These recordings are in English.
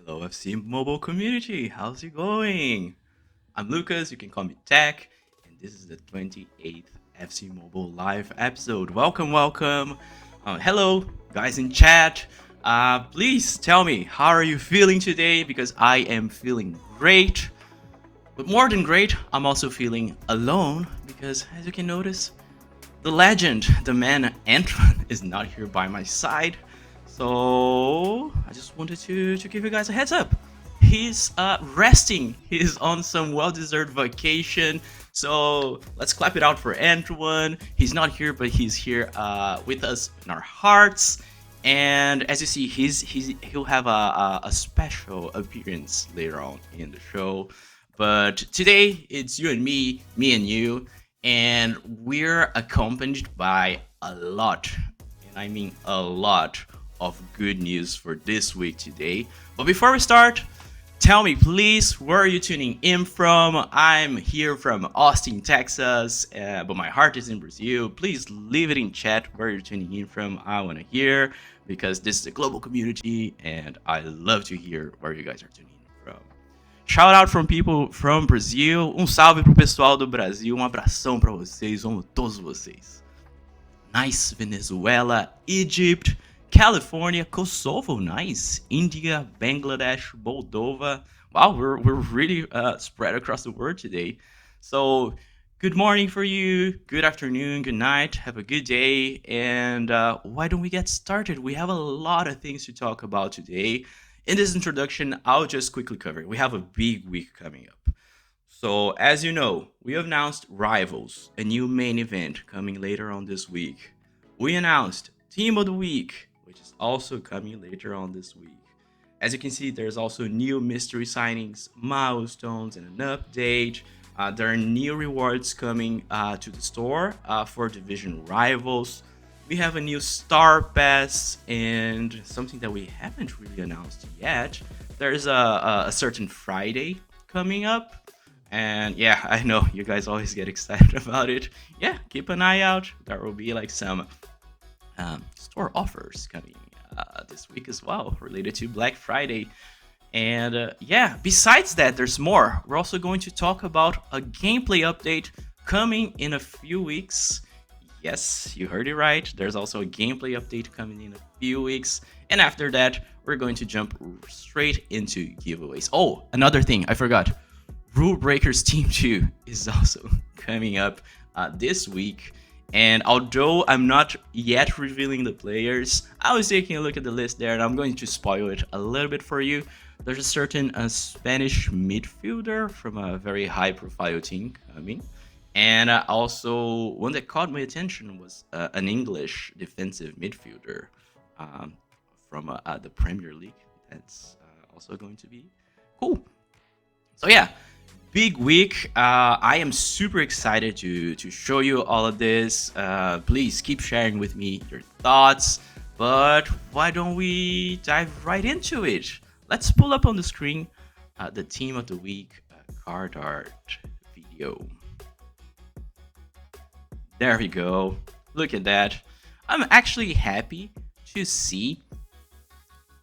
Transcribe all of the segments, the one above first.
Hello, FC Mobile community. How's it going? I'm Lucas. You can call me Tech, and this is the 28th FC Mobile live episode. Welcome, welcome. Hello, guys in chat. Please tell me, how are you feeling today? Because I am feeling great. But more than great, I'm also feeling alone because, as you can notice, the legend, the man Antoine, is not here by my side. So I just wanted to give you guys a heads up. He's resting. He's on some well-deserved vacation. So let's clap it out for Antoine. He's not here, but he's here with us in our hearts. And as you see, he'll have a special appearance later on in the show. But today it's you and me and you, and we're accompanied by a lot, and I mean a lot, of good news for this week today. But before we start, tell me please, where are you tuning in from? I'm here from Austin, Texas, but my heart is in Brazil. Please leave it in chat where you're tuning in from. I want to hear, because this is a global community, and I love to hear where you guys are tuning in from. Shout out from people from Brazil. Salve pro pessoal do Brasil. Abração pra vocês. Amo todos vocês. Nice. Venezuela, Egypt, California, Kosovo, nice. India, Bangladesh, Moldova. Wow, we're really spread across the world today. So, good morning for you, good afternoon, good night, have a good day, and why don't we get started? We have a lot of things to talk about today. In this introduction, I'll just quickly cover it. We have a big week coming up. So, as you know, we announced Rivals, a new main event coming later on this week. We announced Team of the Week, which is also coming later on this week. As you can see, there's also new mystery signings, milestones, and an update. There are new rewards coming to the store for Division Rivals. We have a new Star Pass, and something that we haven't really announced yet. There's a certain Friday coming up. And yeah, I know you guys always get excited about it. Yeah, keep an eye out. There will be like some store offers coming this week as well, related to Black Friday. And yeah, besides that, there's more. We're also going to talk about a gameplay update coming in a few weeks. Yes, you heard it right. There's also a gameplay update coming in a few weeks. And after that, we're going to jump straight into giveaways. Oh, another thing, I forgot. Rule Breakers Team 2 is also coming up this week. And although I'm not yet revealing the players, I was taking a look at the list there, and I'm going to spoil it a little bit for you. There's a certain Spanish midfielder from a very high-profile team coming. And also, one that caught my attention was an English defensive midfielder from the Premier League. That's also going to be cool. So yeah, big week. I am super excited to show you all of this. Please keep sharing with me your thoughts. But why don't we dive right into it? Let's pull up on the screen the Team of the Week card art video. There we go. Look at that. I'm actually happy to see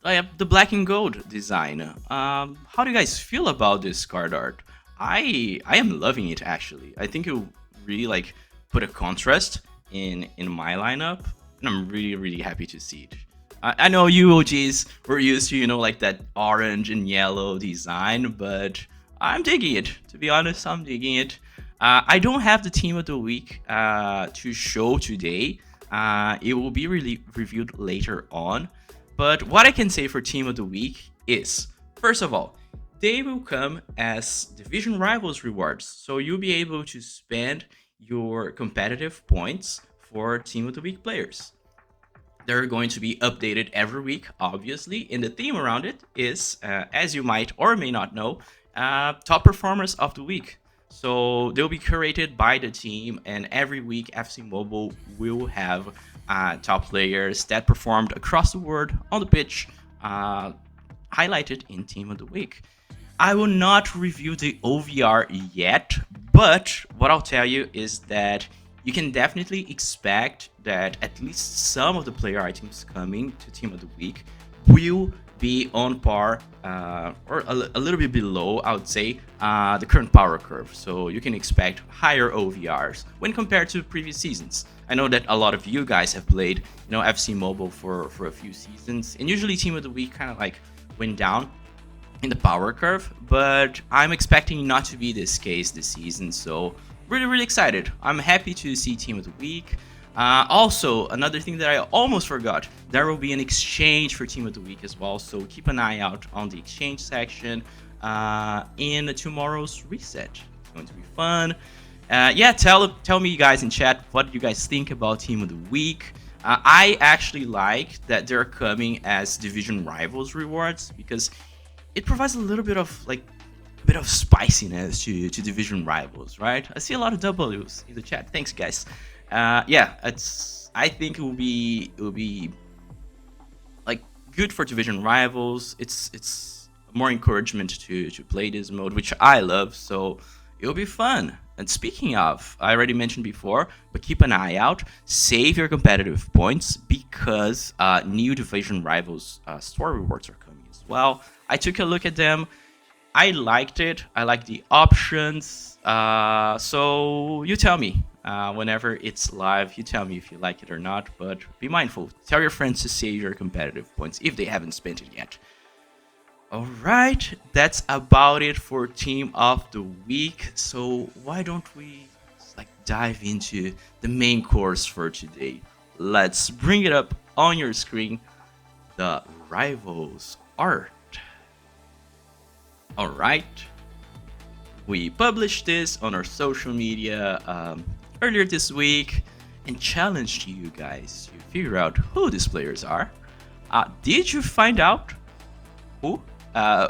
the black and gold design. How do you guys feel about this card art? I am loving it, actually. I think it will really like put a contrast in my lineup, and I'm really happy to see it. I know you OGs were used to, like that orange and yellow design, but I'm digging it. To be honest, I'm digging it. I don't have the Team of the Week to show today. It will be reviewed later on. But what I can say for Team of the Week is, first of all, they will come as Division Rivals rewards. So you'll be able to spend your competitive points for Team of the Week players. They're going to be updated every week, obviously, and the theme around it is, as you might or may not know, top performers of the week. So they'll be curated by the team, and every week FC Mobile will have top players that performed across the world on the pitch, highlighted in Team of the Week. I will not review the OVR yet, but what I'll tell you is that you can definitely expect that at least some of the player items coming to Team of the Week will be on par or a little bit below, I would say, the current power curve. So you can expect higher OVRs when compared to previous seasons. I know that a lot of you guys have played, FC Mobile for a few seasons, and usually Team of the Week kind of like went down in the power curve, but I'm expecting not to be this case this season. So really excited. I'm happy to see Team of the Week. Also, another thing that I almost forgot, there will be an exchange for Team of the Week as well. So keep an eye out on the exchange section in tomorrow's reset. It's going to be fun. Yeah, tell me, guys, in chat, what you guys think about Team of the Week. I actually like that they're coming as division rivals rewards, because it provides a little bit of spiciness to division rivals, right? I see a lot of W's in the chat. Thanks, guys. Yeah, I think it will be like good for division rivals. It's more encouragement to play this mode, which I love. So it'll be fun. And speaking of, I already mentioned before, but keep an eye out. Save your competitive points, because new division rivals store rewards are coming as well. I took a look at them. I liked it. I like the options. So you tell me whenever it's live. You tell me if you like it or not. But be mindful. Tell your friends to save your competitive points if they haven't spent it yet. All right, that's about it for Team of the Week. So why don't we dive into the main course for today? Let's bring it up on your screen. The Rivals art. All right, we published this on our social media earlier this week and challenged you guys to figure out who these players are. Did you find out who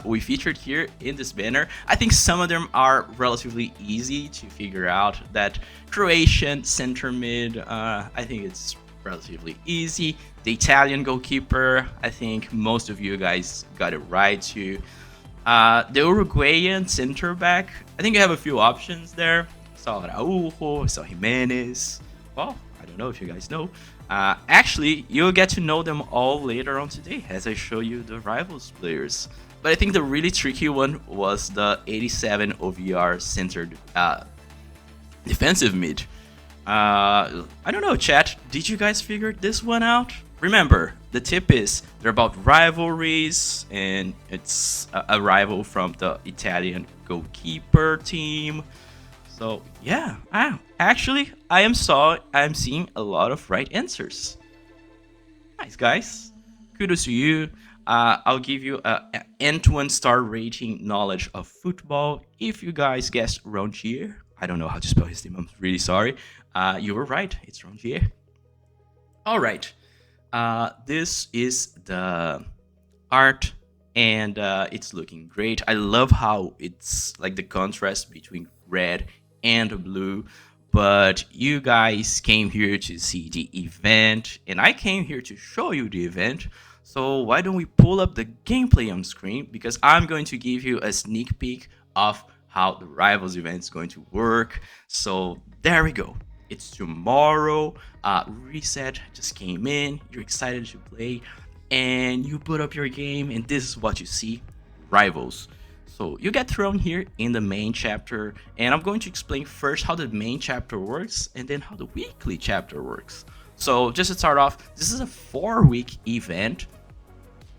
we featured here in this banner? I think some of them are relatively easy to figure out. That Croatian center mid, I think it's relatively easy. The Italian goalkeeper, I think most of you guys got it right too. The Uruguayan center back, I think I have a few options there. Saw Araujo, saw Jimenez. Well, I don't know if you guys know. Actually, you'll get to know them all later on today as I show you the Rivals players. But I think the really tricky one was the 87 OVR centered defensive mid. I don't know, chat. Did you guys figure this one out? Remember, the tip is they're about rivalries, and it's a rival from the Italian goalkeeper team. So yeah, actually I am seeing a lot of right answers. Nice, guys. Kudos to you. I'll give you an end-to-end star rating knowledge of football if you guys guessed Rongier. I don't know how to spell his name. I'm really sorry. You were right. It's Rongier. All right. This is the art, and it's looking great. I love how it's like the contrast between red and blue. But you guys came here to see the event, and I came here to show you the event. So why don't we pull up the gameplay on screen, because I'm going to give you a sneak peek of how the Rivals event is going to work. So there we go. It's tomorrow. Reset just came in. You're excited to play, and you put up your game, and this is what you see: Rivals. So you get thrown here in the main chapter, and I'm going to explain first how the main chapter works, and then how the weekly chapter works. So just to start off, this is a 4-week event,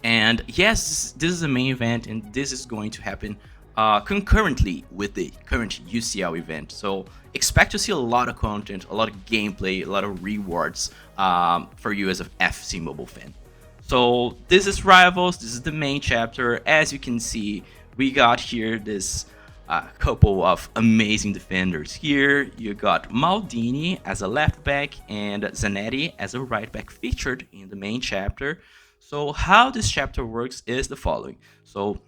and yes, this is the main event, and this is going to happen concurrently with the current UCL event. So expect to see a lot of content, a lot of gameplay, a lot of rewards for you as an FC Mobile fan. So this is Rivals. This is the main chapter. As you can see, we got here this couple of amazing defenders here. You got Maldini as a left back and Zanetti as a right back featured in the main chapter. So how this chapter works is the following. So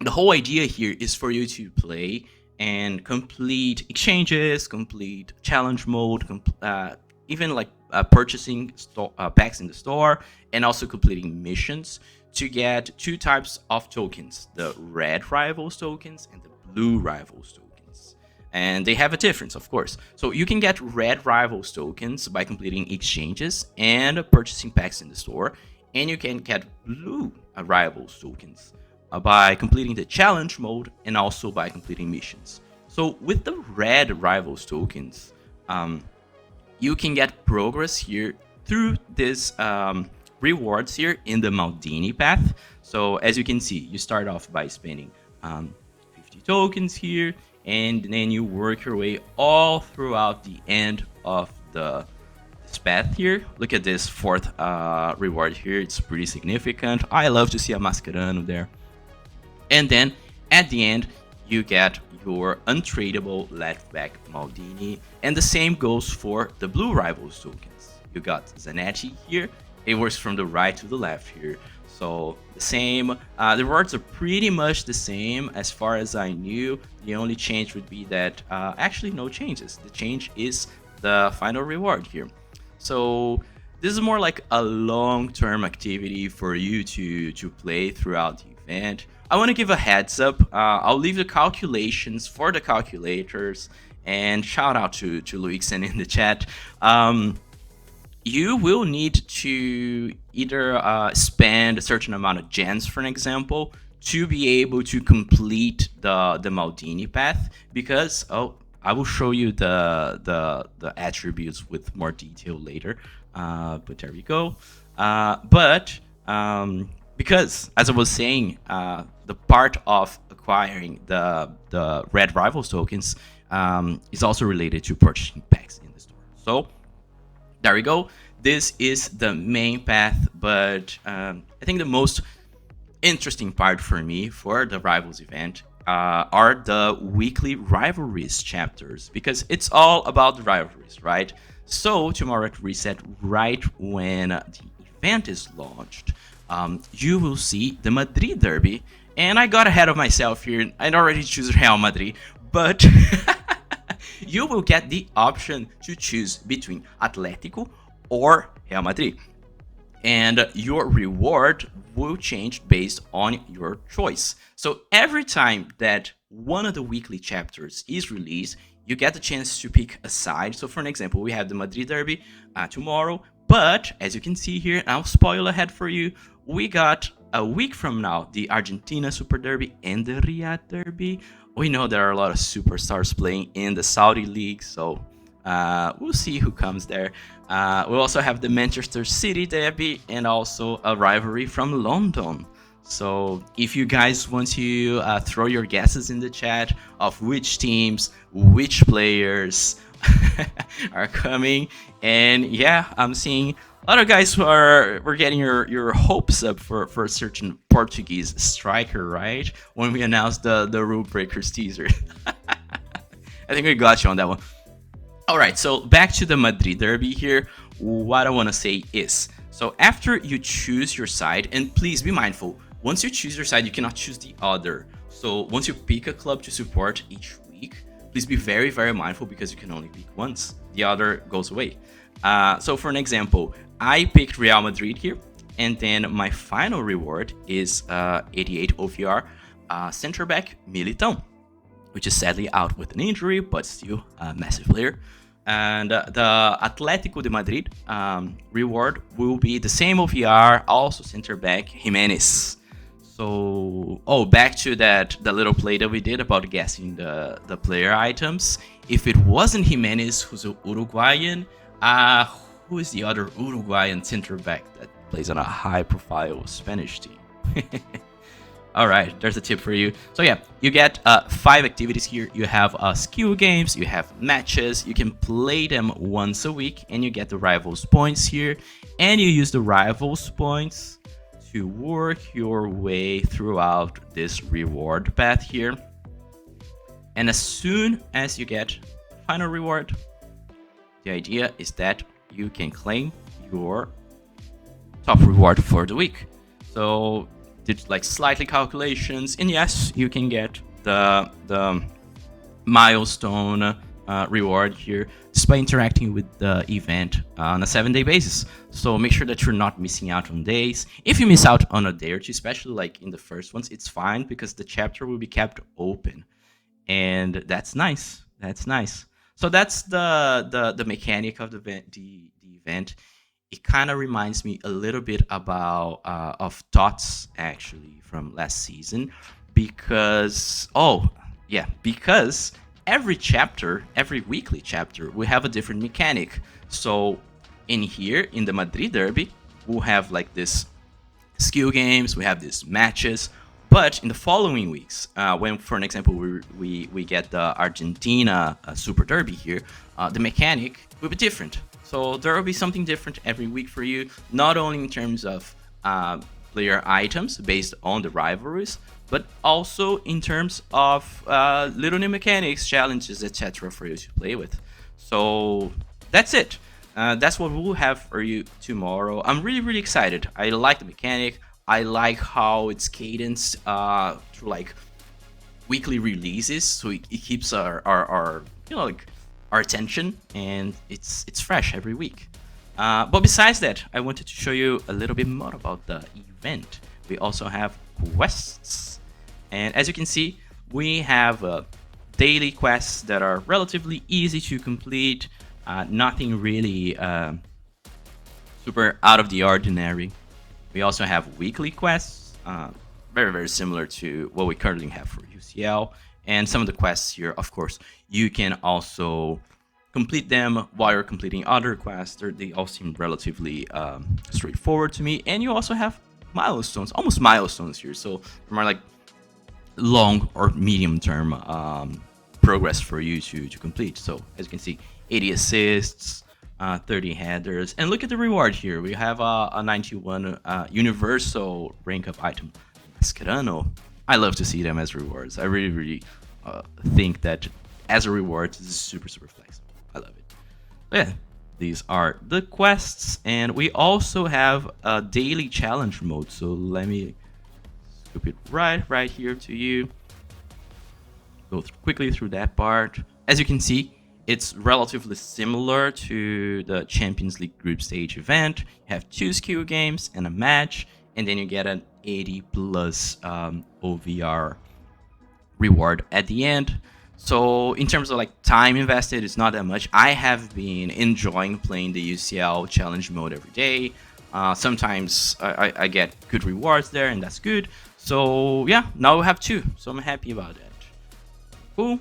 the whole idea here is for you to play and complete exchanges, complete challenge mode, even like purchasing packs in the store, and also completing missions to get 2 types of tokens: the red Rivals tokens and the blue Rivals tokens. And they have a difference, of course. So you can get red Rivals tokens by completing exchanges and purchasing packs in the store. and you can get blue rivals tokens by completing the challenge mode and also by completing missions. So with the red rivals tokens, um, you can get progress here through this rewards here in the Maldini path. So as you can see, you start off by spending 50 tokens here, and then you work your way all throughout the end of this path here. Look at this fourth reward here. It's pretty significant. I love to see a Mascherano there. And then at the end, you get your untradeable left back Maldini. And the same goes for the blue rivals tokens. You got Zanetti here. It works from the right to the left here. So the same. The rewards are pretty much the same as far as I knew. The only change would be that actually no changes. The change is the final reward here. So this is more like a long-term activity for you to play throughout the event. I want to give a heads up. I'll leave the calculations for the calculators, and shout out to Luixen in the chat. You will need to either spend a certain amount of gens, for an example, to be able to complete the Maldini path, because I will show you the attributes with more detail later. But there we go. Because as I was saying, the part of acquiring the red rivals tokens is also related to purchasing packs in the store. So there we go. This is the main path, but I think the most interesting part for me for the Rivals event are the weekly rivalries chapters, because it's all about the rivalries, right? So tomorrow at Reset, right when the event is launched, you will see the Madrid Derby. And I got ahead of myself here. I'd already choose Real Madrid, but you will get the option to choose between Atletico or Real Madrid. And your reward will change based on your choice. So every time that one of the weekly chapters is released, you get the chance to pick a side. So for an example, we have the Madrid Derby tomorrow, but as you can see here, I'll spoil ahead for you, we got a week from now the Argentina Super Derby and the Riyadh Derby. We know there are a lot of superstars playing in the Saudi League, so we'll see who comes there. We'll also have the Manchester City Derby and also a rivalry from London. So if you guys want to throw your guesses in the chat of which teams, which players are coming, and yeah, I'm seeing a lot of guys who we're getting your hopes up for a certain Portuguese striker, right? When we announced the Rule Breakers teaser. I think we got you on that one. All right, so back to the Madrid Derby here. What I want to say is, so after you choose your side, and please be mindful, once you choose your side, you cannot choose the other. So once you pick a club to support each week, please be very, very mindful, because you can only pick once. The other goes away. So for an example, I picked Real Madrid here, and then my final reward is 88 OVR center back Militão, which is sadly out with an injury, but still a massive player. And the Atlético de Madrid reward will be the same OVR, also center back Jimenez. So, back to the little play that we did about guessing the player items. If it wasn't Jimenez, who's an Uruguayan, who is the other Uruguayan center back that plays on a high-profile Spanish team? All right, there's a tip for you. So yeah, you get 5 activities here. You have skill games, you have matches, you can play them once a week, and you get the rivals points here. And you use the rivals points to work your way throughout this reward path here. And as soon as you get final reward, the idea is that you can claim your top reward for the week. So did like slightly calculations, and yes, you can get the milestone reward here just by interacting with the event on a 7-day basis. So make sure that you're not missing out on days. If you miss out on a day or two, especially like in the first ones, it's fine, because the chapter will be kept open, and that's nice. That's nice. So that's the mechanic of the event. it kind of reminds me a little bit about of Dots actually from last season, because because every chapter, every weekly chapter, we have a different mechanic. So in here in the Madrid Derby, we'll have like this skill games, we have these matches. But in the following weeks, when, for an example, we get the Argentina Super Derby here, the mechanic will be different. So there will be something different every week for you, not only in terms of player items based on the rivalries, but also in terms of little new mechanics, challenges, etc. for you to play with. So that's it. That's what we'll have for you tomorrow. I'm really, really excited. I like the mechanic. I like how it's cadenced through like weekly releases, so it keeps our like our attention, and it's fresh every week. But besides that, I wanted to show you a little bit more about the event. We also have quests, and as you can see, we have daily quests that are relatively easy to complete. Nothing really super out of the ordinary. We also have weekly quests, very, very similar to what we currently have for UCL. And some of the quests here, of course, you can also complete them while you're completing other quests. They all seem relatively straightforward to me. And you also have milestones, almost milestones here. So more like long or medium term progress for you to complete. So as you can see, 80 assists, 30 headers, and look at the reward here. We have a 91 universal rank up item, Mascherano. I love to see them as rewards. I really, really think that as a reward, this is super, super flexible. I love it. But yeah, these are the quests, and we also have a daily challenge mode. So let me scoop it right here to you. Go quickly through that part. As you can see, it's relatively similar to the Champions League group stage event. You have 2 skill games and a match, and then you get an 80 plus OVR reward at the end. So in terms of like time invested, it's not that much. I have been enjoying playing the UCL challenge mode every day. Sometimes I get good rewards there, and that's good. So yeah, now we have 2, so I'm happy about that. Cool.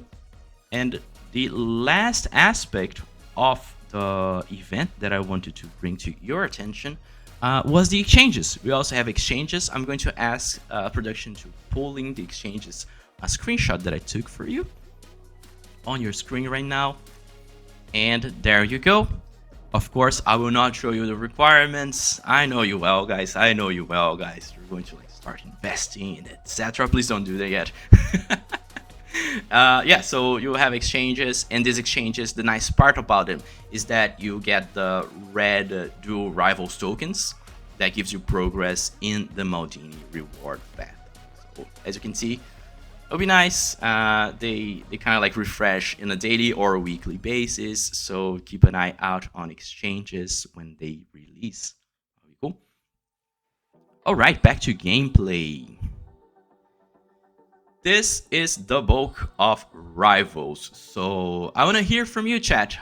And the last aspect of the event that I wanted to bring to your attention was the exchanges. We also have exchanges. I'm going to ask production to pull in the exchanges, a screenshot that I took for you on your screen right now. And there you go. Of course, I will not show you the requirements. I know you well, guys. I know you well, guys. You're going to like start investing, etc. Please don't do that yet. Yeah, so you have exchanges, and these exchanges, the nice part about them is that you get the red dual rivals tokens that gives you progress in the Maldini reward path. So as you can see, it'll be nice. They kind of like refresh in a daily or a weekly basis, so keep an eye out on exchanges when they release. That'll be cool. All right, back to gameplay. This is the bulk of Rivals. So I want to hear from you, chat.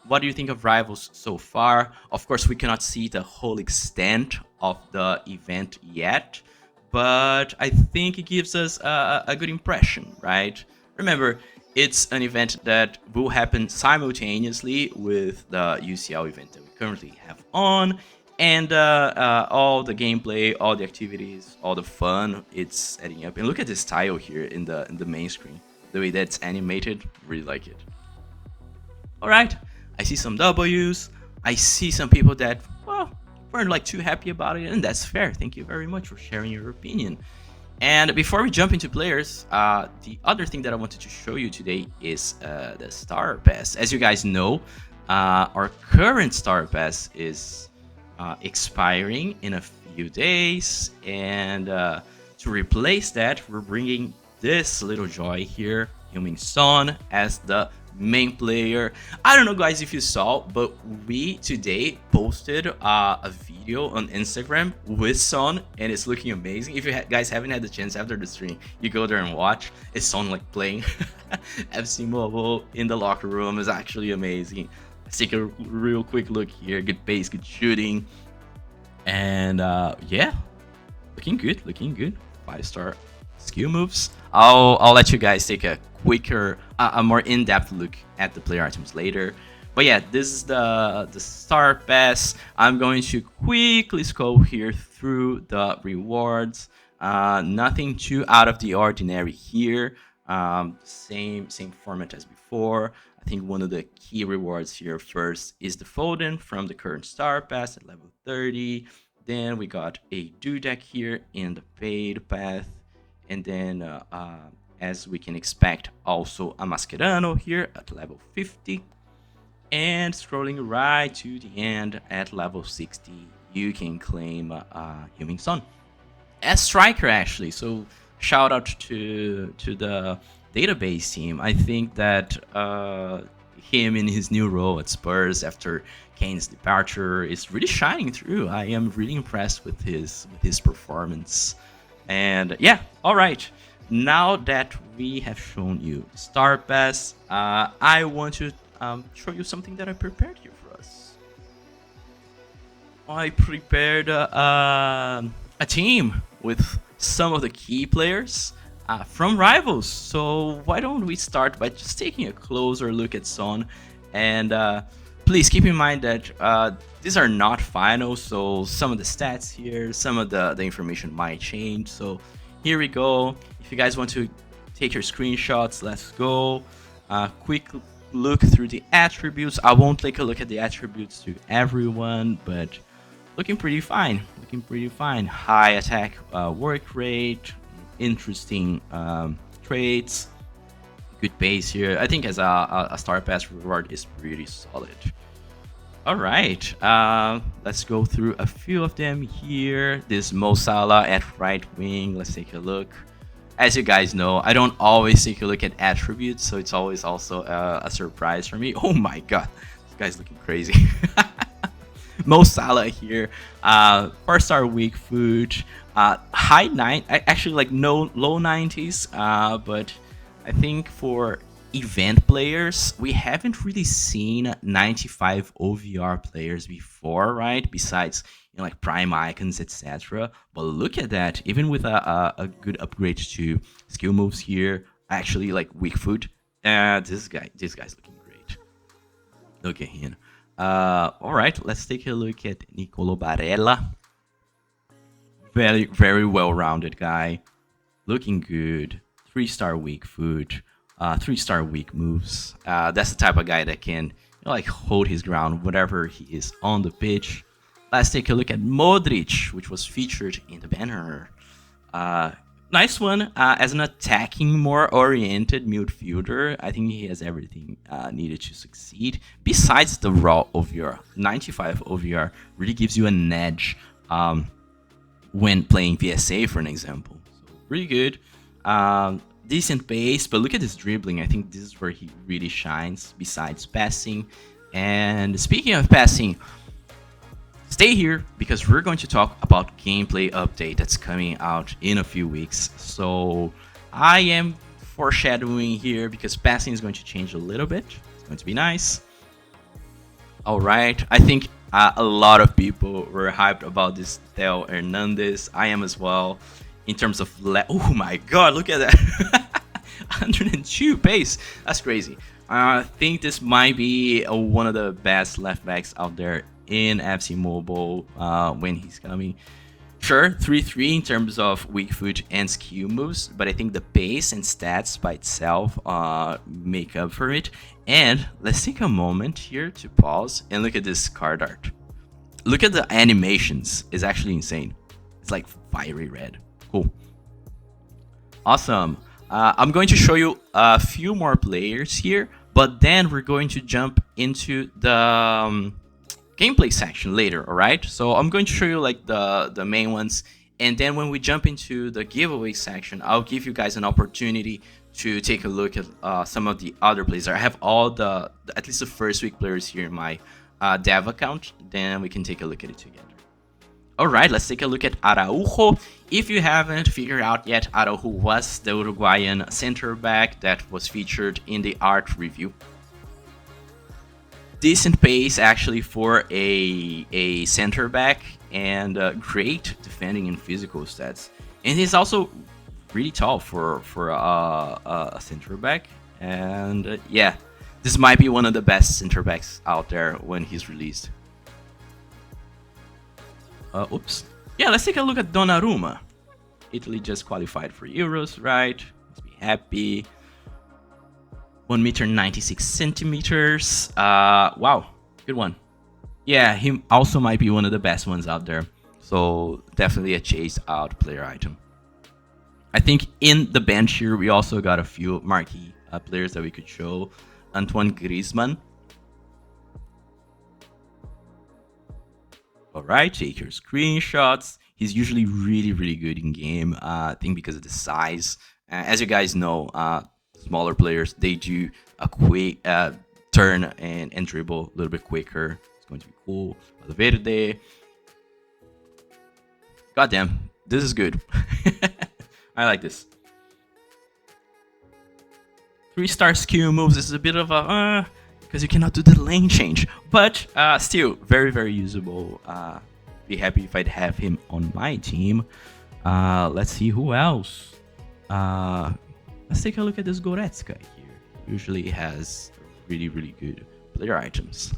What do you think of Rivals so far? Of course, we cannot see the whole extent of the event yet, but I think it gives us a good impression, right? Remember, it's an event that will happen simultaneously with the UCL event that we currently have on. And all the gameplay, all the activities, all the fun, it's adding up. And look at this tile here in the main screen. The way that's animated, really like it. All right, I see some W's. I see some people that, well, weren't like too happy about it, and that's fair. Thank you very much for sharing your opinion. And before we jump into players, the other thing that I wanted to show you today is the Star Pass. As you guys know, our current Star Pass is expiring in a few days, and to replace that, we're bringing this little joy here, Heung-min Son, as the main player. I don't know, guys, if you saw, but we today posted a video on Instagram with Son, and it's looking amazing. If you guys haven't had the chance after the stream, you go there and watch. It's Son like playing FC Mobile in the locker room. Is actually amazing. Let's take a real quick look here. Good pace, good shooting, and yeah, looking good, looking good. 5-star skill moves. I'll let you guys take a quicker, a more in-depth look at the player items later. But yeah, this is the star pass. I'm going to quickly scroll here through the rewards. Nothing too out of the ordinary here. Same format as before. I think one of the key rewards here first is the Foden from the current star pass at level 30. Then we got a Dudek here in the paid path. And then, as we can expect, also a Mascherano here at level 50. And scrolling right to the end at level 60, you can claim Heung-min Son as striker, actually. So shout out to the database team. I think that him in his new role at Spurs after Kane's departure is really shining through. I am really impressed with his performance. And yeah, all right. Now that we have shown you Star Pass, I want to show you something that I prepared here for us. I prepared a team with some of the key players from Rivals. So why don't we start by just taking a closer look at Son, and please keep in mind that these are not final, so some of the stats here, some of the information might change. So here we go. If you guys want to take your screenshots, let's go. Quick look through the attributes. I won't take a look at the attributes to everyone, but looking pretty fine. Looking pretty fine. High attack work rate, interesting traits, good pace here. I think as a star pass reward is pretty solid. All right, let's go through a few of them here. This Mo Salah at right wing. Let's take a look. As you guys know, I don't always take a look at attributes, so it's always also a surprise for me. Oh my god, this guy's looking crazy. Mo Salah here, 4-star weak food, high 9, actually like no low 90s, but I think for event players, we haven't really seen 95 OVR players before, right? Besides, you know, like prime icons, etc. But look at that, even with a good upgrade to skill moves here, actually like weak food, this guy's looking great. Look at him. All right, let's take a look at Nicolo Barella. Very well-rounded guy, looking good. 3-star weak food, 3-star weak moves. That's the type of guy that can, you know, like hold his ground whatever he is on the pitch. Let's take a look at Modric, which was featured in the banner. Nice one. As an attacking, more oriented midfielder, I think he has everything needed to succeed. Besides the raw OVR, 95 OVR really gives you an edge when playing VSA, for an example. So really good. Decent pace, but look at this dribbling. I think this is where he really shines, besides passing. And speaking of passing, stay here because we're going to talk about gameplay update that's coming out in a few weeks. So I am foreshadowing here because passing is going to change a little bit. It's going to be nice. All right, I think a lot of people were hyped about this Theo Hernandez. I am as well. In terms of oh my god, look at that. 102 pace. That's crazy. I think this might be one of the best left backs out there in FC Mobile when he's coming. Sure, 3-3 in terms of weak foot and skill moves, but I think the pace and stats by itself make up for it. And let's take a moment here to pause and look at this card art. Look at the animations. It's actually insane. It's like fiery red. Cool. Awesome. I'm going to show you a few more players here, but then we're going to jump into the gameplay section later, all right? So I'm going to show you like the main ones, and then when we jump into the giveaway section, I'll give you guys an opportunity to take a look at some of the other players. I have all the at least the first week players here in my dev account, then we can take a look at it together. All right, let's take a look at Araujo. If you haven't figured out yet, Araujo was the Uruguayan center back that was featured in the art review. decent pace actually for a center back, and great defending and physical stats. And he's also really tall for a center back. And yeah, this might be one of the best center backs out there when he's released. Oops. Yeah, let's take a look at Donnarumma. Italy just qualified for Euros, right? Must be happy. 1 meter 96 centimeters. Wow, good one. Yeah, he also might be one of the best ones out there. So definitely a chase out player item. I think in the bench here we also got a few marquee players that we could show. Antoine Griezmann. All right, take your screenshots. He's usually really good in game. I think because of the size. As you guys know, smaller players, they do a quick turn and dribble a little bit quicker. It's going to be cool. Valverde. Goddamn, this is good. I like this. 3-star skill moves. This is a bit of a because you cannot do the lane change, but still very usable. Be happy if I'd have him on my team. Let's see who else. Let's take a look at this Goretzka here. Usually has really good player items.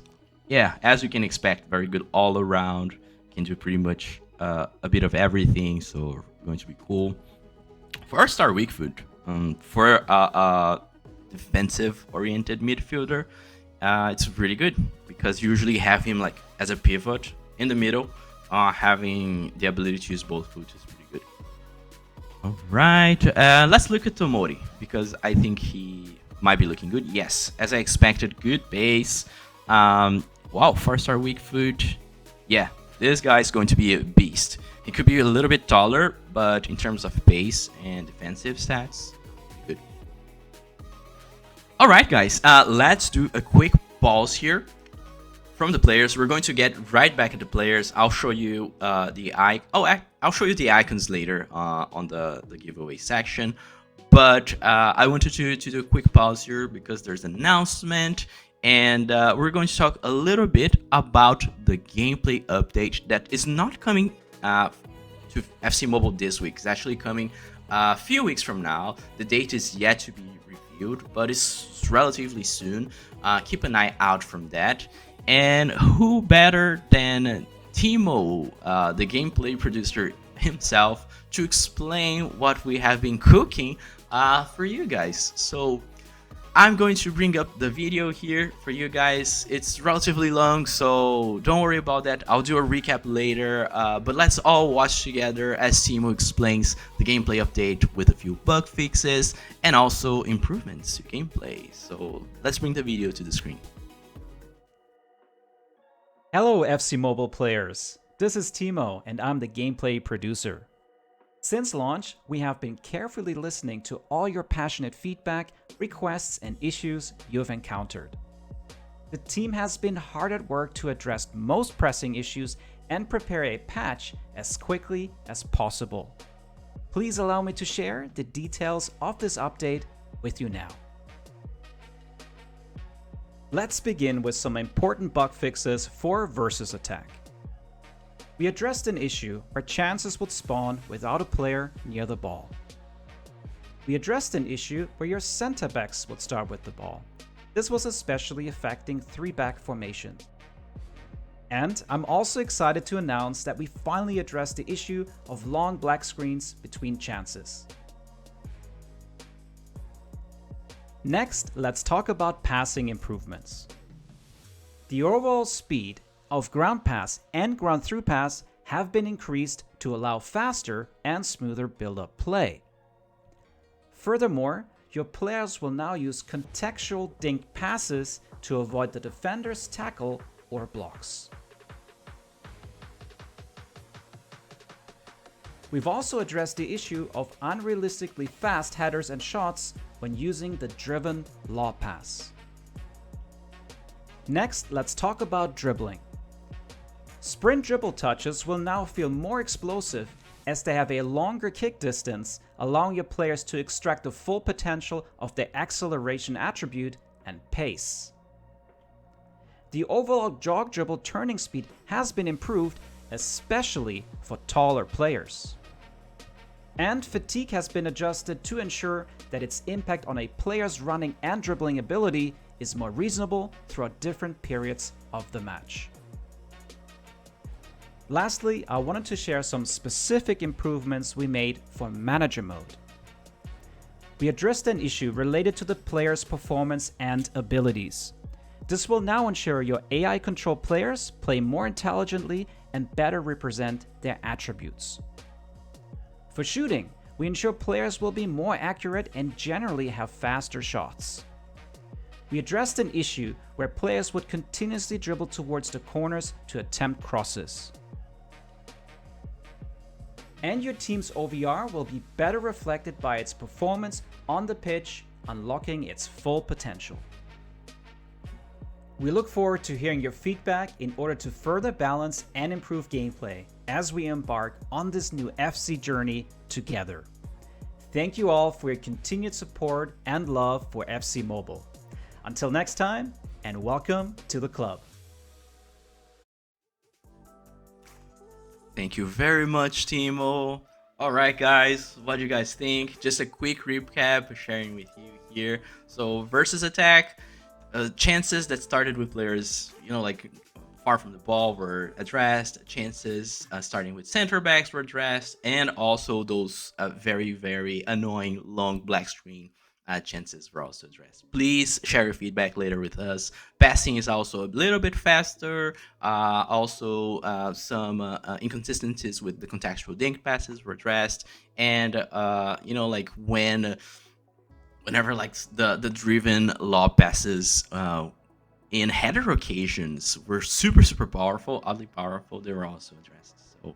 Yeah, as you can expect, very good all around. Can do pretty much a bit of everything, so going to be cool. 4-star weak foot. For a defensive-oriented midfielder, it's really good because you usually have him like as a pivot in the middle. Having the ability to use both foot is pretty good. All right, let's look at Tomori because I think he might be looking good. Yes, as I expected, good base. Wow, 4-star weak foot. Yeah, this guy's going to be a beast. He could be a little bit taller, but in terms of pace and defensive stats, good. All right, guys, let's do a quick pause here from the players. We're going to get right back at the players. I'll show you I'll show you the icons later on the giveaway section. But I wanted to do a quick pause here because there's an announcement, and we're going to talk a little bit about the gameplay update that is not coming to FC Mobile this week. It's actually coming a few weeks from now. The date is yet to be revealed, but it's relatively soon. Keep an eye out from that. And who better than Timo, the gameplay producer himself, to explain what we have been cooking for you guys. So I'm going to bring up the video here for you guys. It's relatively long, so don't worry about that. I'll do a recap later, but let's all watch together as Timo explains the gameplay update with a few bug fixes and also improvements to gameplay. So let's bring the video to the screen. Hello FC Mobile players, this is Timo and I'm the gameplay producer. Since launch, we have been carefully listening to all your passionate feedback, requests and issues you've encountered. The team has been hard at work to address most pressing issues and prepare a patch as quickly as possible. Please allow me to share the details of this update with you now. Let's begin with some important bug fixes for versus attack. We addressed an issue where chances would spawn without a player near the ball. We addressed an issue where your center backs would start with the ball. This was especially affecting 3-back formations. And I'm also excited to announce that we finally addressed the issue of long black screens between chances. Next, let's talk about passing improvements. The overall speed of ground pass and ground through pass have been increased to allow faster and smoother build-up play. Furthermore, your players will now use contextual dinked passes to avoid the defender's tackle or blocks. We've also addressed the issue of unrealistically fast headers and shots when using the driven law pass. Next, let's talk about dribbling. Sprint dribble touches will now feel more explosive as they have a longer kick distance, allowing your players to extract the full potential of their acceleration attribute and pace. The overall jog dribble turning speed has been improved, especially for taller players. And fatigue has been adjusted to ensure that its impact on a player's running and dribbling ability is more reasonable throughout different periods of the match. Lastly, I wanted to share some specific improvements we made for Manager Mode. We addressed an issue related to the player's performance and abilities. This will now ensure your AI-controlled players play more intelligently and better represent their attributes. For shooting, we ensure players will be more accurate and generally have faster shots. We addressed an issue where players would continuously dribble towards the corners to attempt crosses. And your team's OVR will be better reflected by its performance on the pitch, unlocking its full potential. We look forward to hearing your feedback in order to further balance and improve gameplay as we embark on this new FC journey together. Thank you all for your continued support and love for FC Mobile. Until next time, and welcome to the club. Thank you very much, Timo. All right, guys, what do you guys think? Just a quick recap sharing with you here. So, versus attack, chances that started with players, like far from the ball were addressed. Chances starting with center backs were addressed, and also those very, very annoying long black screen chances were also addressed. Please share your feedback later with us. Passing is also a little bit faster. Also, some inconsistencies with the contextual dink passes were addressed, and like whenever like the driven lob passes in header occasions were super powerful, oddly powerful. They were also addressed. So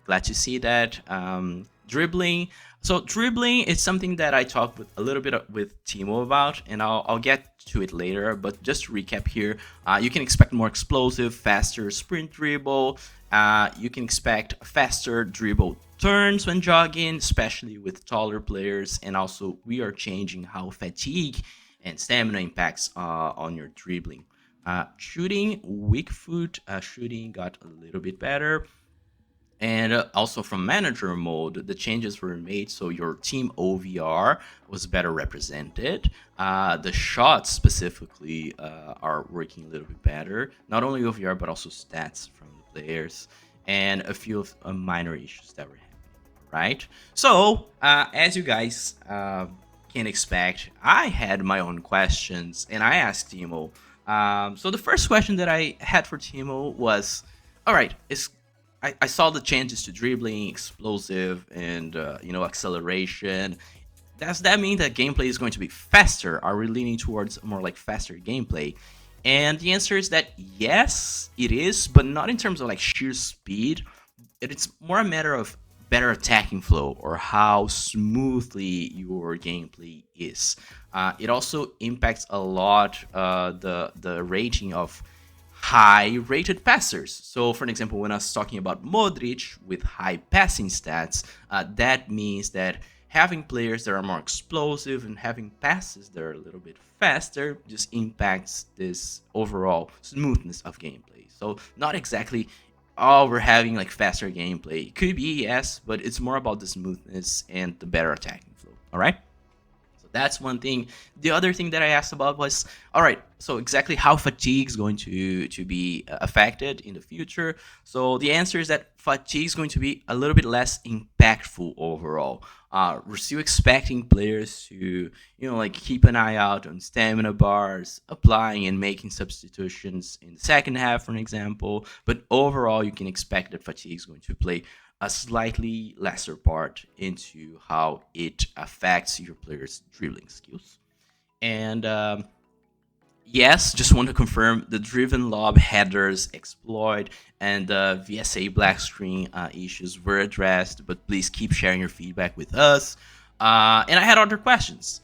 glad to see that. Dribbling. So dribbling is something that I talked with a little bit with Timo about, and I'll get to it later. But just to recap here, you can expect more explosive, faster sprint dribble. You can expect faster dribble turns when jogging, especially with taller players. And also, we are changing how fatigue and stamina impacts on your dribbling. Shooting, weak foot shooting got a little bit better. And also from manager mode, the changes were made so your team OVR was better represented. The shots specifically are working a little bit better. Not only OVR, but also stats from the players. And a few of minor issues that were happening, right? So, as you guys can expect, I had my own questions, and I asked Timo. So the first question that I had for Timo was, all right, I saw the changes to dribbling, explosive, and acceleration. Does that mean that gameplay is going to be faster? Are we leaning towards more like faster gameplay? And the answer is that yes, it is, but not in terms of like sheer speed. It's more a matter of better attacking flow or how smoothly your gameplay is. It also impacts a lot the rating of high-rated passers. So, for an example, when I was talking about Modric with high passing stats, that means that having players that are more explosive and having passes that are a little bit faster just impacts this overall smoothness of gameplay. So, not exactly all we're having like faster gameplay. Could be, yes, but it's more about the smoothness and the better attacking flow. All right? That's one thing. The other thing that I asked about was, all right, so exactly how fatigue is going to be affected in the future. So the answer is that fatigue is going to be a little bit less impactful overall. We're still expecting players to, like keep an eye out on stamina bars, applying and making substitutions in the second half, for an example. But overall, you can expect that fatigue is going to play a slightly lesser part into how it affects your player's dribbling skills. And yes, just want to confirm the driven lob headers exploit and the VSA black screen issues were addressed, but please keep sharing your feedback with us. And I had other questions.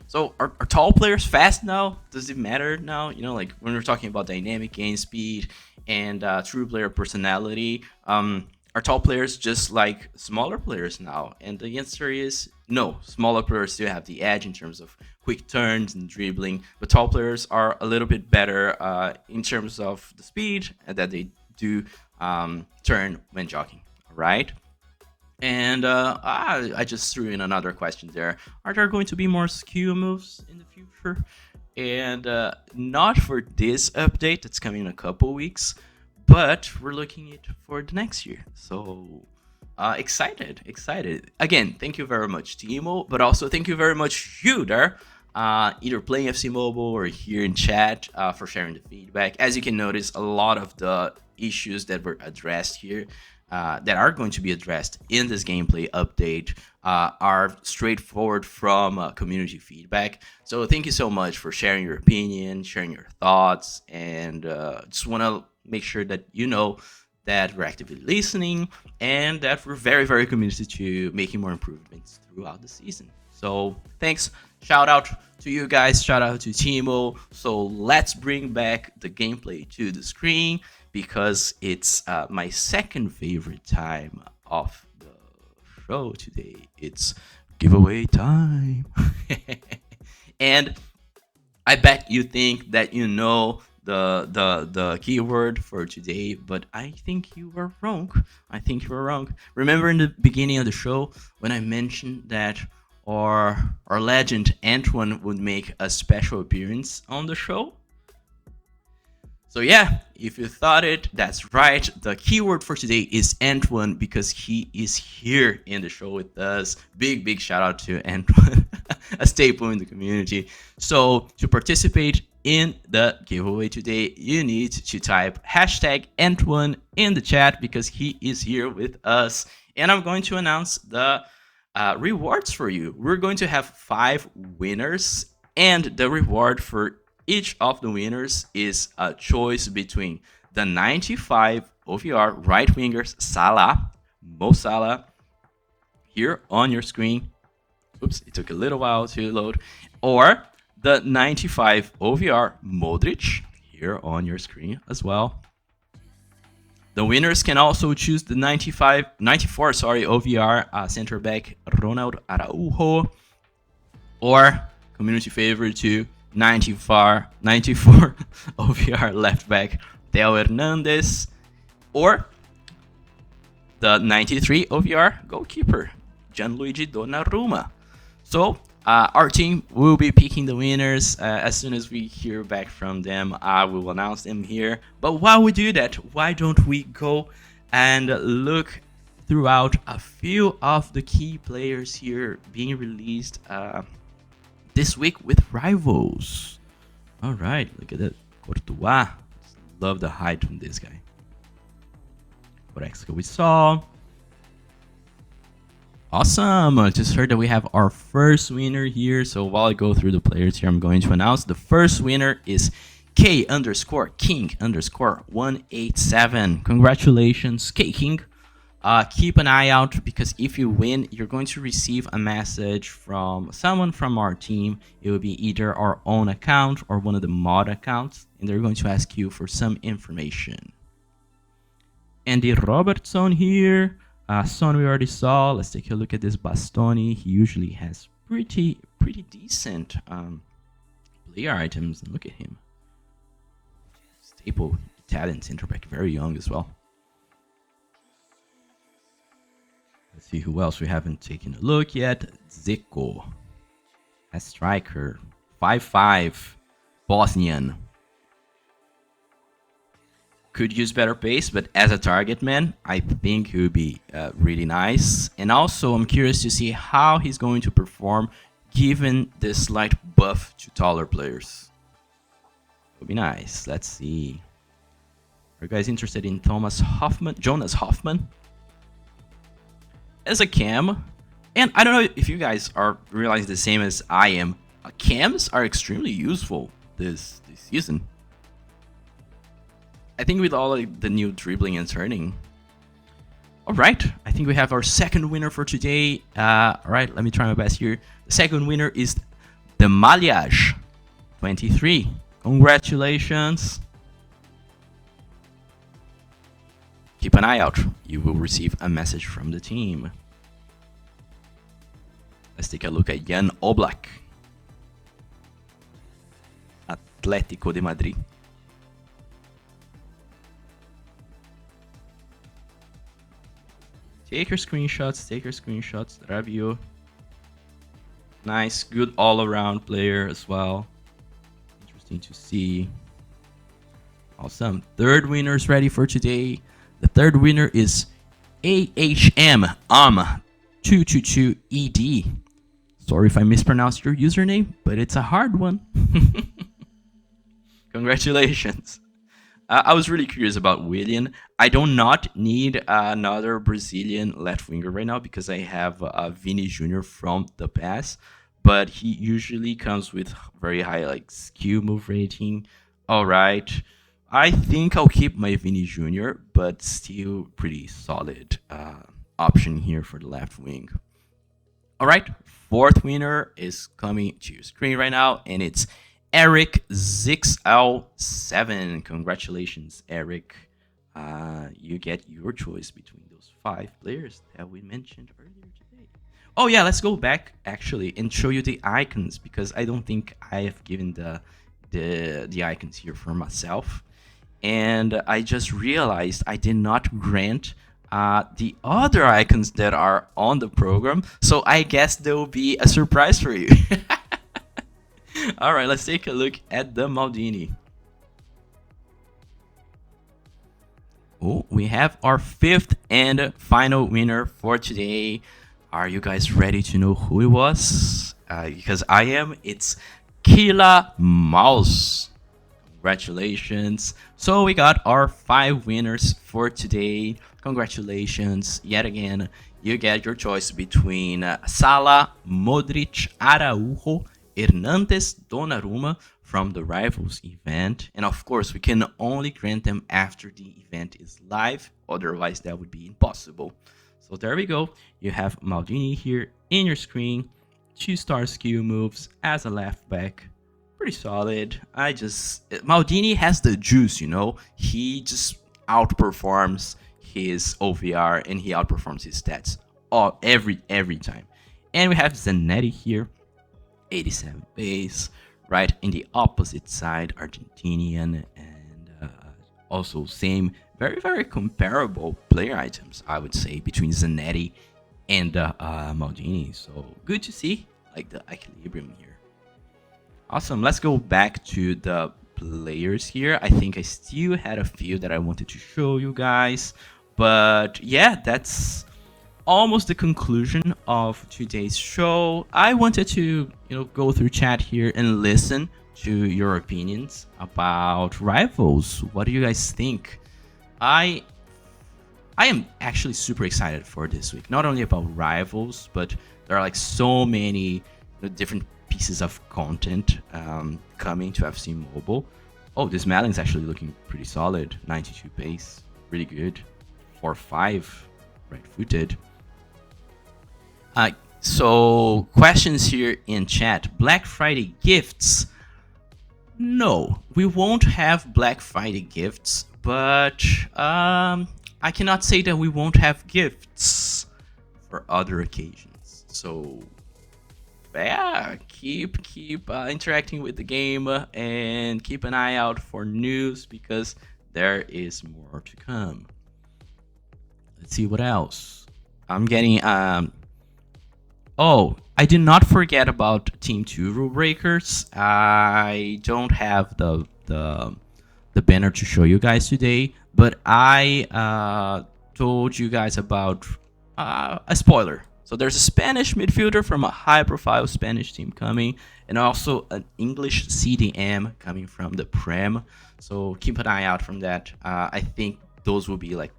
So are tall players fast now? Does it matter now? Like when we're talking about dynamic game speed and true player personality, are tall players just like smaller players now? And the answer is No, smaller players still have the edge in terms of quick turns and dribbling, but tall players are a little bit better in terms of the speed that they do turn when jogging. Right? And I just threw in another question there. Are there going to be more skill moves in the future? And not for this update that's coming in a couple weeks, but we're looking it for the next year. So excited. Again, thank you very much, Timo, but also thank you very much, you there, either playing FC Mobile or here in chat for sharing the feedback. As you can notice, a lot of the issues that were addressed here that are going to be addressed in this gameplay update are straightforward from community feedback. So thank you so much for sharing your opinion, sharing your thoughts, and just want to make sure that you know that we're actively listening and that we're very committed to making more improvements throughout the season. So thanks. Shout out to you guys. Shout out to Timo. So let's bring back the gameplay to the screen because it's my second favorite time of the show today. It's giveaway time. And I bet you think that you know the keyword for today, but I think you were wrong. Remember in the beginning of the show when I mentioned that our legend Antoine would make a special appearance on the show? So yeah, if you thought it, that's right. The keyword for today is Antoine because he is here in the show with us. Big shout out to Antoine, a staple in the community. So to participate in the giveaway today, you need to type hashtag Antoine in the chat because he is here with us. And I'm going to announce the rewards for you. We're going to have 5 winners, and the reward for each of the winners is a choice between the 95 OVR right wingers Salah, Mo Salah, here on your screen. Oops, it took a little while to load. Or the 95 OVR Modric, here on your screen as well. The winners can also choose the 94 OVR center back Ronald Araujo, or community favorite too, 94 OVR left back Theo Hernandez, or the 93 OVR goalkeeper Gianluigi Donnarumma. So our team will be picking the winners as soon as we hear back from them. I will announce them here. But while we do that, why don't we go and look throughout a few of the key players here being released this week with rivals. All right, look at that. Courtois. Love the height from this guy. Goretzka we saw. Awesome. I just heard that we have our first winner here. So while I go through the players here, I'm going to announce the first winner is K_King_187. Congratulations, K King. Keep an eye out because if you win, you're going to receive a message from someone from our team. It will be either our own account or one of the mod accounts, and they're going to ask you for some information. Andy Robertson here. Son we already saw. Let's take a look at this Bastoni. He usually has pretty decent player items. And look at him. Staple Italian center back, very young as well. Let's see who else we haven't taken a look yet. Zico, a striker, 5'5", Bosnian. Could use better pace, but as a target man, I think he would be really nice. And also, I'm curious to see how he's going to perform given this slight buff to taller players. Would be nice. Let's see. Are you guys interested in Jonas Hoffman? As a cam, and I don't know if you guys are realizing the same as I am, cams are extremely useful this season. I think with all the new dribbling and turning. All right, I think we have our second winner for today. All right, let me try my best here. The second winner is the Maliage 23. Congratulations. Keep an eye out. You will receive a message from the team. Let's take a look at Jan Oblak, Atlético de Madrid. Take your screenshots, Rabiot. Nice, good all-around player as well. Interesting to see. Awesome. Third winner is ready for today. The third winner is AHM 222ED. Sorry if I mispronounced your username, but it's a hard one. Congratulations. I was really curious about Willian. I do not need another Brazilian left winger right now because I have Vini Jr. from the past, but he usually comes with very high like skill move rating. All right, I think I'll keep my Vini Jr., but still pretty solid option here for the left wing. All right, fourth winner is coming to your screen right now, and it's Eric ZixL7. Congratulations, Eric. You get your choice between those 5 players that we mentioned earlier today. Oh yeah, let's go back actually and show you the icons because I don't think I have given the icons here for myself. And I just realized I did not grant the other icons that are on the program. So I guess there will be a surprise for you. All right, let's take a look at the Maldini. Oh, we have our 5th and final winner for today. Are you guys ready to know who it was? Because I am. It's Kila Mouse. Congratulations. So we got our 5 winners for today. Congratulations. Yet again, you get your choice between Salah, Modric, Araujo, Hernandez, Donnarumma from the Rivals event. And of course, we can only grant them after the event is live. Otherwise, that would be impossible. So there we go. You have Maldini here in your screen. 2-star skill moves as a left back. Pretty solid. Maldini has the juice, you know. He just outperforms his OVR and he outperforms his stats every time. And we have Zanetti here. 87 base, right? In the opposite side, Argentinian, and also same, very comparable player items, I would say, between Zanetti and Maldini. So good to see, like the equilibrium here. Awesome. Let's go back to the players here. I think I still had a few that I wanted to show you guys, but yeah, that's almost the conclusion of today's show. I wanted to, go through chat here and listen to your opinions about Rivals. What do you guys think? I am actually super excited for this week. Not only about Rivals, but there are like so many different pieces of content coming to FC Mobile. Oh, this Maling's actually looking pretty solid. 92 pace, really good. 4-5, right-footed. So questions here in chat. Black Friday gifts. No, we won't have Black Friday gifts, but I cannot say that we won't have gifts for other occasions. So yeah, keep interacting with the game and keep an eye out for news because there is more to come. Let's see what else. I'm getting Oh, I did not forget about Team 2 rule breakers. I don't have the banner to show you guys today, but I told you guys about a spoiler. So there's a Spanish midfielder from a high-profile Spanish team coming, and also an English CDM coming from the Prem. So keep an eye out from that. I think those will be like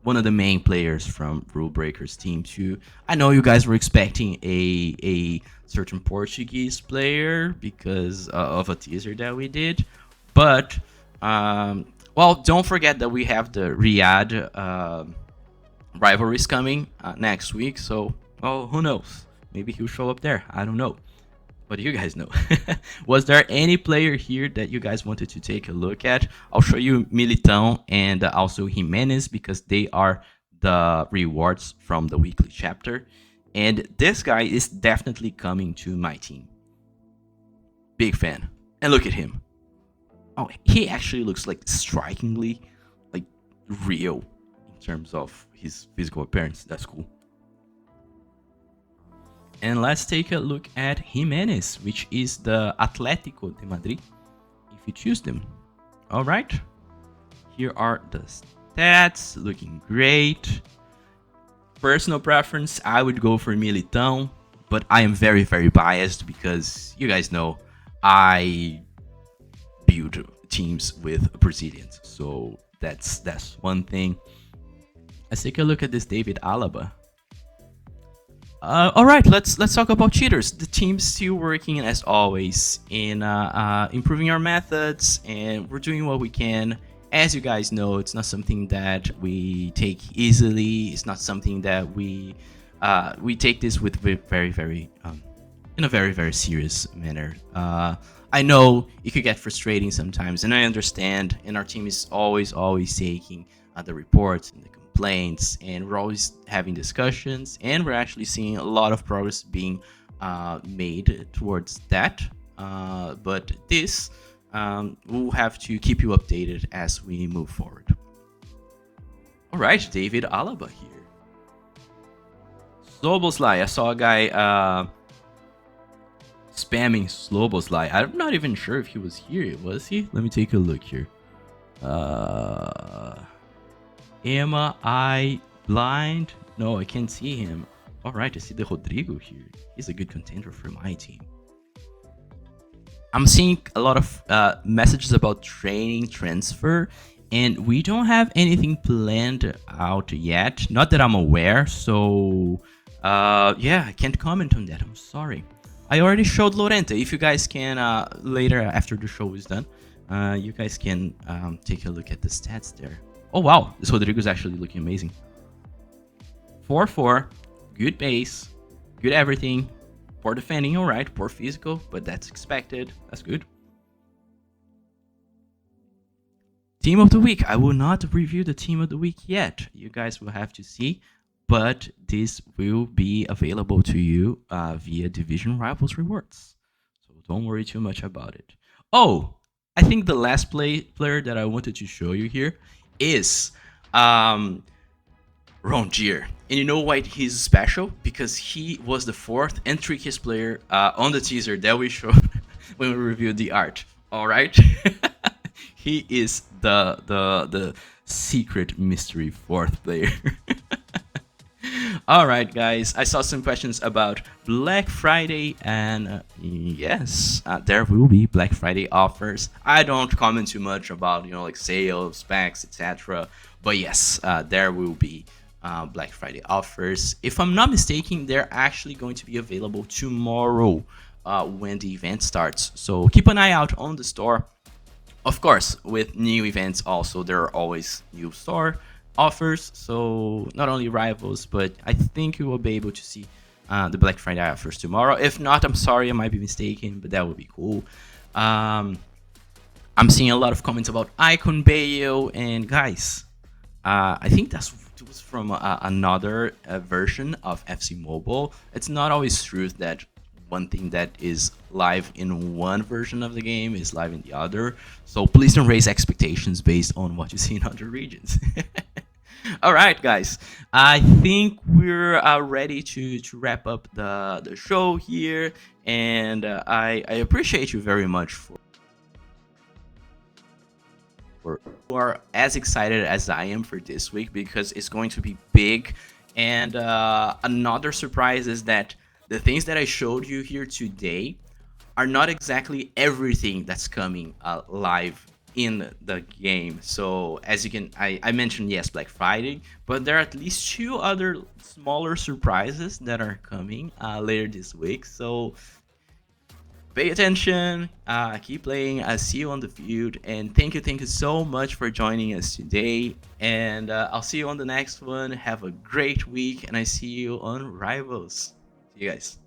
one of the main players from Rule Breakers Team 2. I know you guys were expecting a certain Portuguese player because of a teaser that we did, but well, don't forget that we have the Riyadh rivalries coming next week. So, well, who knows? Maybe he'll show up there. I don't know. What do you guys know? Was there any player here that you guys wanted to take a look at? I'll show you Militão and also Jimenez because they are the rewards from the weekly chapter. And this guy is definitely coming to my team. Big fan. And look at him. Oh, he actually looks like strikingly like real in terms of his physical appearance. That's cool. And let's take a look at Jimenez, which is the Atlético de Madrid, if you choose them. All right. Here are the stats, looking great. Personal preference, I would go for Militão, but I am very, very biased because you guys know I build teams with Brazilians. So that's one thing. Let's take a look at this David Alaba. All right, let's talk about cheaters. The team's still working as always in improving our methods, and we're doing what we can. As you guys know, it's not something that we take easily. It's not something that we take this with very very in a very very serious manner. I know it could get frustrating sometimes, and I understand. And our team is always taking the reports and the complaints, and we're always having discussions, and we're actually seeing a lot of progress being made towards that. But this we'll have to keep you updated as we move forward. All right, David Alaba here. Sloboslai, I saw a guy spamming Sloboslai. I'm not even sure if he was here. Was he? Let me take a look here. Am I blind? No, I can't see him. All right, I see the Rodrigo here. He's a good contender for my team. I'm seeing a lot of messages about training transfer, and we don't have anything planned out yet. Not that I'm aware, so yeah, I can't comment on that. I'm sorry. I already showed Lorente. If you guys can, later after the show is done, you guys can take a look at the stats there. Oh wow, this Rodrigo is actually looking amazing. 4-4, good base, good everything. Poor defending, alright, poor physical, but that's expected. That's good. Team of the week. I will not review the team of the week yet. You guys will have to see, but this will be available to you via Division Rivals rewards. So don't worry too much about it. Oh, I think the last player that I wanted to show you here is Rongier. And you know why he's special? Because he was the fourth and trickiest player on the teaser that we showed when we reviewed the art. All right, he is the secret mystery fourth player. All right, guys. I saw some questions about Black Friday, and yes, there will be Black Friday offers. I don't comment too much about like sales, specs, etc. But yes, there will be Black Friday offers. If I'm not mistaken, they're actually going to be available tomorrow when the event starts. So keep an eye out on the store. Of course, with new events also, there are always new store offers. So not only rivals, but I think you will be able to see the Black Friday offers tomorrow. If not, I'm sorry, I might be mistaken, but that would be cool. I'm seeing a lot of comments about Icon Bayo, and guys, I think that was from another version of FC Mobile. It's not always true that one thing that is live in one version of the game is live in the other. So please don't raise expectations based on what you see in other regions. All right, guys. I think we're ready to wrap up the show here, and I appreciate you very much for who are as excited as I am for this week, because it's going to be big. And another surprise is that the things that I showed you here today are not exactly everything that's coming live in the game. So as you can, I mentioned, yes, Black Friday, but there are at least 2 other smaller surprises that are coming later this week. So pay attention, keep playing. I'll see you on the field, and thank you so much for joining us today, and I'll see you on the next one. Have a great week, and I see you on Rivals. See you guys.